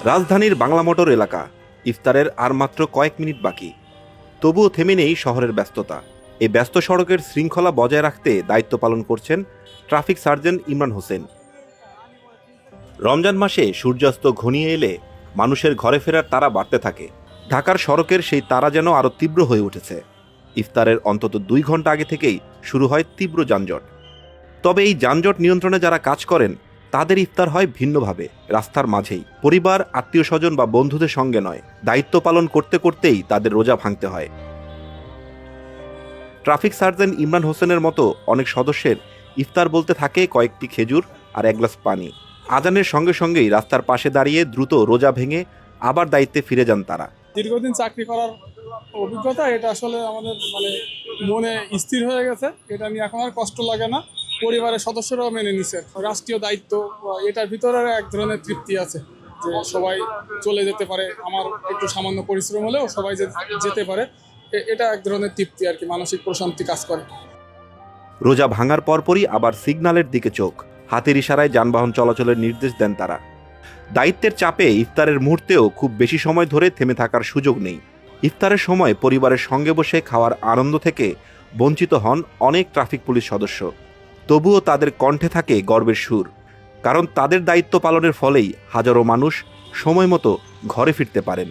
রাজধানীর বাংলা মোটর এলাকা, ইফতারের আর মাত্র কয়েক মিনিট বাকি। তবুও থেমে নেই শহরের ব্যস্ততা। এই ব্যস্ত সড়কের শৃঙ্খলা বজায় রাখতে দায়িত্ব পালন করছেন ট্রাফিক সার্জেন্ট ইমরান হোসেন। রমজান মাসে সূর্যাস্ত ঘনিয়ে এলে মানুষের ঘরে ফেরার তাড়া বাড়তে থাকে। ঢাকার সড়কের সেই তাড়া যেন আরও তীব্র হয়ে উঠেছে। ইফতারের অন্তত 2 ঘন্টা আগে থেকেই শুরু হয় তীব্র যানজট। তবে এই যানজট নিয়ন্ত্রণে যারা কাজ করেন তাদের ইফতার হয় ভিন্নভাবে, রাস্তার মাঝেই, পরিবার, আত্মীয় স্বজন বা বন্ধুদের সঙ্গে নয়। দায়িত্ব পালন করতে করতেই তাদের রোজা ভাঙতে হয়। ট্রাফিক সার্জেন্ট ইমরান হোসেনের মতো অনেক সদস্যের ইফতার বলতে থাকে কয়েকটি খেজুর আর এক গ্লাস পানি। আজানের সঙ্গে সঙ্গেই রাস্তার পাশে দাঁড়িয়ে দ্রুত রোজা ভেঙে আবার দায়িত্বে ফিরে যান তারা। দীর্ঘদিন চাকরি করার অভিজ্ঞতা, এটা আসলে আমাদের মনে স্থির হয়ে গেছে। এটা নিয়ে এখন আর কষ্ট লাগে না। পরিবারের সদস্যরাও মেনে নিছে। রাষ্ট্রীয় দায়িত্ব, এটার ভিতরে এক ধরনের তৃপ্তি আছে যে সবাই চলে যেতে পারে, আমার একটু সামান্য পরিশ্রম হলেও সবাই যেতে পারে। এটা এক ধরনের তৃপ্তি আর কি, মানসিক প্রশান্তি কাজ করে। রোজা ভাঙার পরপরই আবার সিগন্যালের দিকে চোখ, হাতের ইশারায় যানবাহন চলাচলের নির্দেশ দেন তারা। দায়িত্বের চাপে ইফতারের মুহূর্তেও খুব বেশি সময় ধরে থেমে থাকার সুযোগ নেই। ইফতারের সময় পরিবারের সঙ্গে বসে খাওয়ার আনন্দ থেকে বঞ্চিত হন অনেক ট্রাফিক পুলিশ সদস্য। তবুও তাদের কণ্ঠে থাকে গর্বের সুর, কারণ তাদের দায়িত্ব পালনের ফলেই হাজারো মানুষ সময় মতো ঘরে ফিরতে পারেন।